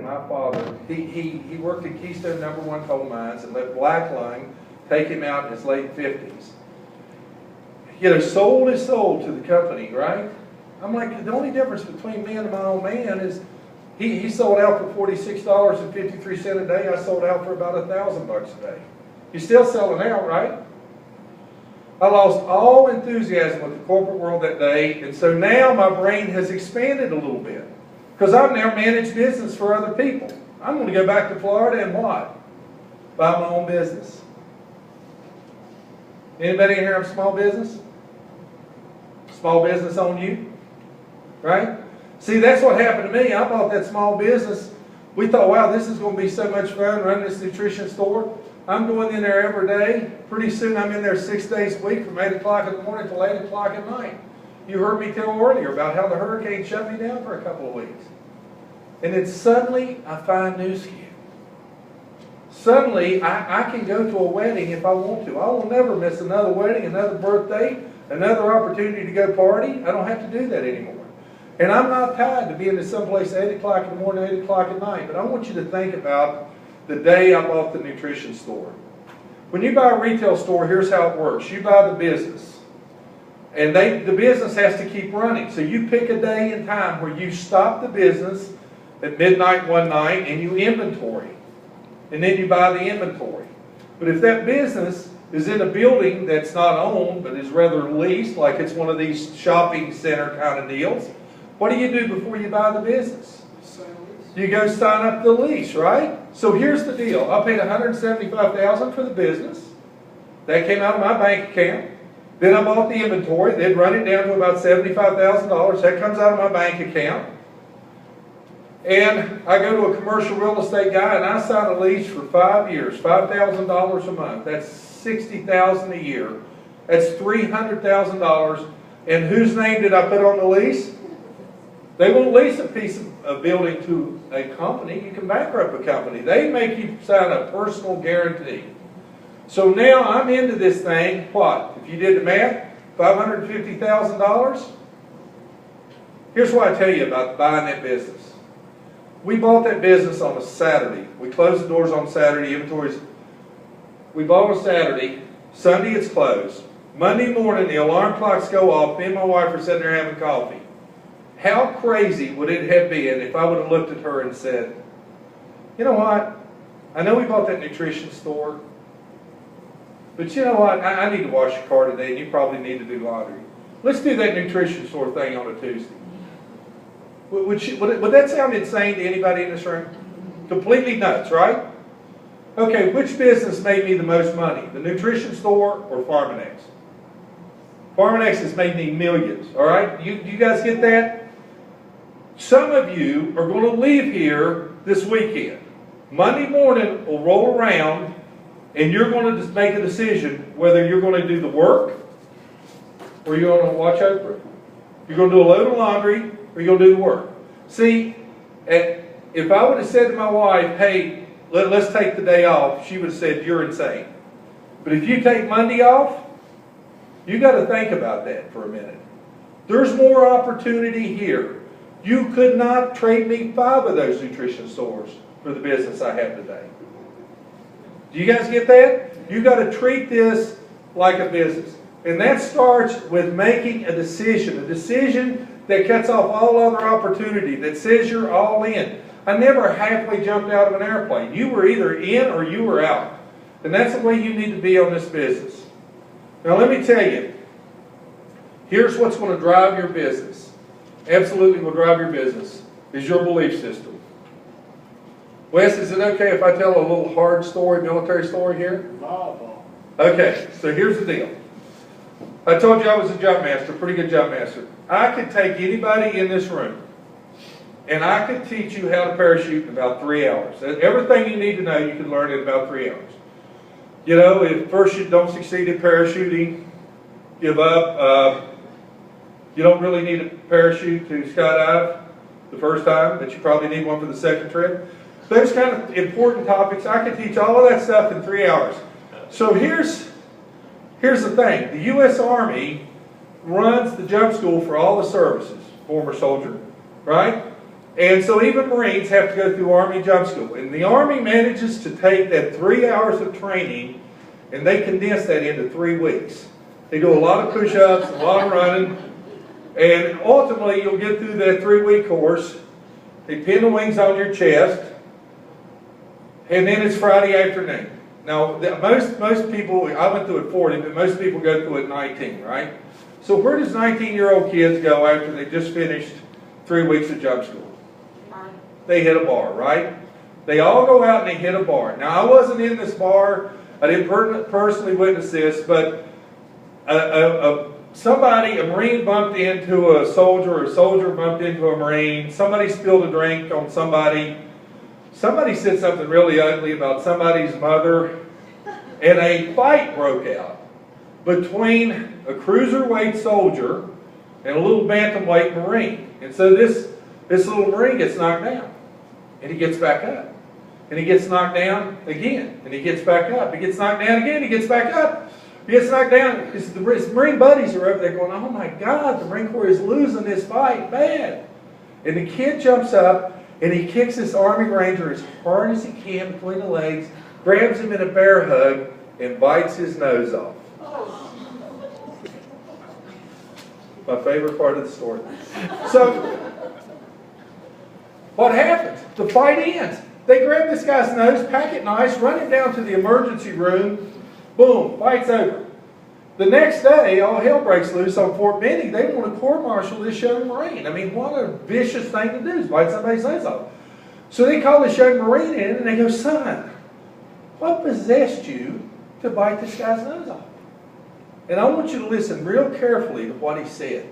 my father, he worked at Keystone #1 Coal Mines and let black lung take him out in his late 50s. You know, sold his soul to the company, right? I'm like, the only difference between me and my old man is he sold out for $46.53 a day. I sold out for about $1,000 a day. You're still selling out, right? I lost all enthusiasm with the corporate world that day, and so now my brain has expanded a little bit. Because I've now managed business for other people. I'm going to go back to Florida and what? Buy my own business. Anybody in here have small business? Small business on you? Right? See, that's what happened to me. I bought that small business. We thought, wow, this is going to be so much fun running this nutrition store. I'm going in there every day. Pretty soon I'm in there 6 days a week from 8 o'clock in the morning till 8 o'clock at night. You heard me tell earlier about how the hurricane shut me down for a couple of weeks. And then suddenly I find news here. Suddenly I can go to a wedding if I want to. I will never miss another wedding, another birthday, another opportunity to go party. I don't have to do that anymore. And I'm not tied to being at someplace 8 o'clock in the morning, 8 o'clock at night. But I want you to think about the day I bought the nutrition store. When you buy a retail store, here's how it works. You buy the business. And the business has to keep running. So you pick a day and time where you stop the business at midnight one night and you inventory. And then you buy the inventory. But if that business is in a building that's not owned but is rather leased, like it's one of these shopping center kind of deals, what do you do before you buy the business? You go sign up the lease, right? So here's the deal. I paid $175,000 for the business. That came out of my bank account. Then I bought the inventory. They'd run it down to about $75,000. That comes out of my bank account. And I go to a commercial real estate guy and I sign a lease for 5 years, $5,000 a month. That's $60,000 a year. That's $300,000. And whose name did I put on the lease? They won't lease a piece of building to a company. You can bankrupt a company. They make you sign a personal guarantee. So now I'm into this thing, what? If you did the math, $550,000? Here's what I tell you about buying that business. We bought that business on a Saturday. We closed the doors on Saturday. Inventories. We bought on Saturday. Sunday it's closed. Monday morning the alarm clocks go off. Me and my wife are sitting there having coffee. How crazy would it have been if I would have looked at her and said, you know what, I know we bought that nutrition store, but you know what, I need to wash your car today and you probably need to do laundry. Let's do that nutrition store thing on a Tuesday. Would that sound insane to anybody in this room? Completely nuts, right? Okay, which business made me the most money? The nutrition store or Pharmanex? Pharmanex has made me millions, all right? You guys get that? Some of you are going to leave here this weekend. Monday morning will roll around and you're going to just make a decision whether you're going to do the work or you're going to watch over it. You're going to do a load of laundry or you're going to do the work. See, if I would have said to my wife, hey, let's take the day off, she would have said, you're insane. But if you take Monday off, you got to think about that for a minute. There's more opportunity here. You could not trade me 5 of those nutrition stores for the business I have today. Do you guys get that? You got to treat this like a business. And that starts with making a decision that cuts off all other opportunity, that says you're all in. I never halfway jumped out of an airplane. You were either in or you were out. And that's the way you need to be on this business. Now let me tell you, here's what's going to drive your business. Absolutely will drive your business, is your belief system. Wes, is it okay if I tell a little hard story, military story here? Okay, so here's the deal. I told you I was a jump master, pretty good jump master. I could take anybody in this room and I could teach you how to parachute in about 3 hours. Everything you need to know you can learn in about 3 hours. You know, if first you don't succeed at parachuting, give up. You don't really need a parachute to skydive the first time, but you probably need one for the second trip. Those kind of important topics, I can teach all of that stuff in 3 hours. So here's the thing. The U.S. Army runs the jump school for all the services. Former soldier, right? And so even Marines have to go through Army jump school. And the Army manages to take that 3 hours of training and they condense that into 3 weeks. They do a lot of push-ups, a lot of running, and ultimately you'll get through that 3-week course. They pin the wings on your chest, and then it's Friday afternoon. Now, most people, I went through it 40, but most people go through it 19, right? So where does 19-year-old kids go after they just finished 3 weeks of jump school? They hit a bar, right? They all go out and they hit a bar. Now, I wasn't in this bar. I didn't personally witness this, but a Marine bumped into a soldier, or a soldier bumped into a Marine. Somebody spilled a drink on somebody. Somebody said something really ugly about somebody's mother, and a fight broke out between a cruiserweight soldier and a little bantamweight Marine. And so this little Marine gets knocked down, and he gets back up. And he gets knocked down again, and he gets back up. He gets knocked down again, he gets back up. He gets knocked down. His Marine buddies are over there going, oh my God, the Marine Corps is losing this fight bad. And the kid jumps up, and he kicks this Army Ranger as hard as he can between the legs, grabs him in a bear hug, and bites his nose off. My favorite part of the story. So, what happens? The fight ends. They grab this guy's nose, pack it nice, run him down to the emergency room. Boom, fight's over. The next day, all hell breaks loose on Fort Benning. They want to court-martial this young Marine. I mean, what a vicious thing to do is bite somebody's nose off. So they call this young Marine in and they go, son, what possessed you to bite this guy's nose off? And I want you to listen real carefully to what he said.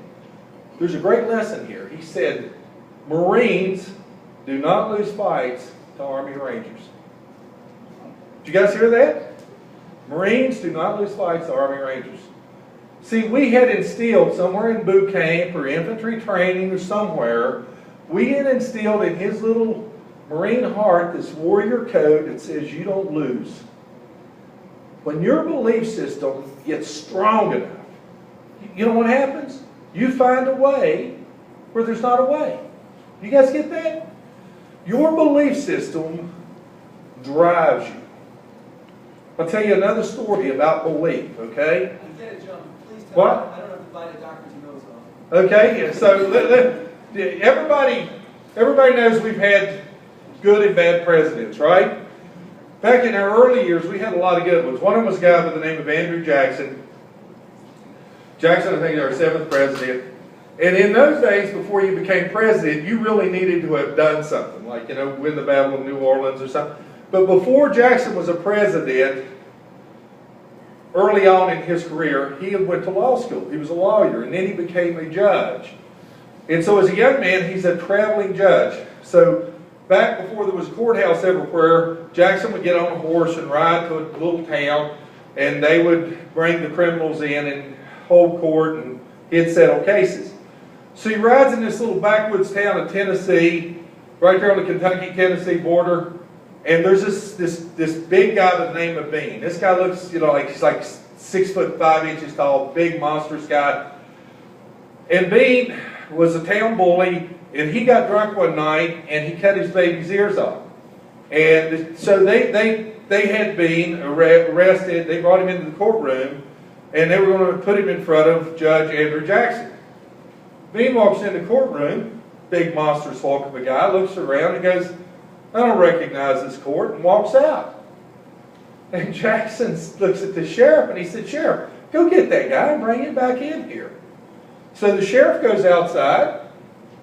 There's a great lesson here. He said, Marines do not lose fights to Army Rangers. Did you guys hear that? Marines do not lose fights to Army Rangers. See, we had instilled somewhere in boot camp or infantry training or somewhere, we had instilled in his little Marine heart this warrior code that says you don't lose. When your belief system gets strong enough, you know what happens? You find a way where there's not a way. You guys get that? Your belief system drives you. I'll tell you another story about belief, okay? Please tell what? Me. I don't know if you bite a doctor's nose off. Okay, so everybody knows we've had good and bad presidents, right? Back in our early years, we had a lot of good ones. One of them was a guy by the name of Andrew Jackson. Jackson, I think, is our 7th president. And in those days, before you became president, you really needed to have done something, like, you know, win the Battle of New Orleans or something. But before Jackson was a president, early on in his career, he went to law school. He was a lawyer, and then he became a judge. And so as a young man, he's a traveling judge. So back before there was a courthouse everywhere, Jackson would get on a horse and ride to a little town, and they would bring the criminals in and hold court, and he'd settle cases. So he rides in this little backwoods town of Tennessee, right there on the Kentucky-Tennessee border. And there's this big guy by the name of Bean. This guy looks, you know, like he's like 6'5" tall, big monstrous guy. And Bean was a town bully, and he got drunk one night and he cut his baby's ears off. And so they had Bean arrested. They brought him into the courtroom, and they were going to put him in front of Judge Andrew Jackson. Bean walks in the courtroom, big monstrous hulk of a guy, looks around and goes, I don't recognize this court, and walks out. And Jackson looks at the sheriff and he said, Sheriff, go get that guy and bring him back in here. So the sheriff goes outside.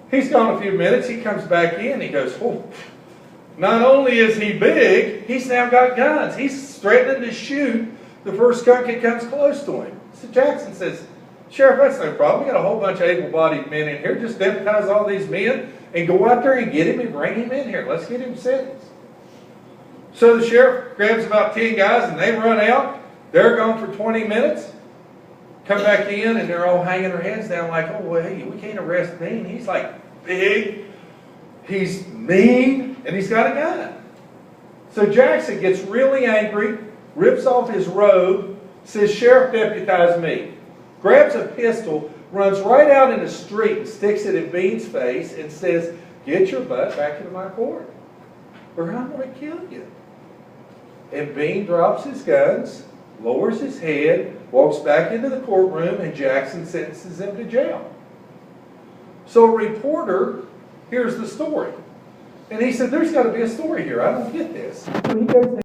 He's gone a few minutes. He comes back in. He goes, oh, not only is he big, he's now got guns. He's threatening to shoot the first skunk that comes close to him. So Jackson says, Sheriff, that's no problem. We got a whole bunch of able-bodied men in here. Just deputize all these men and go out there and get him and bring him in here. Let's get him sentenced. So the sheriff grabs about 10 guys and they run out. They're gone for 20 minutes. Come back in and they're all hanging their heads down like, oh, well, hey, we can't arrest Bean. He's like big, he's mean, and he's got a gun. So Jackson gets really angry, rips off his robe, says, Sheriff, deputize me. Grabs a pistol, runs right out in the street and sticks it in Bean's face and says, get your butt back into my court, or I'm going to kill you. And Bean drops his guns, lowers his head, walks back into the courtroom, and Jackson sentences him to jail. So a reporter hears the story. And he said, there's got to be a story here. I don't get this. So he goes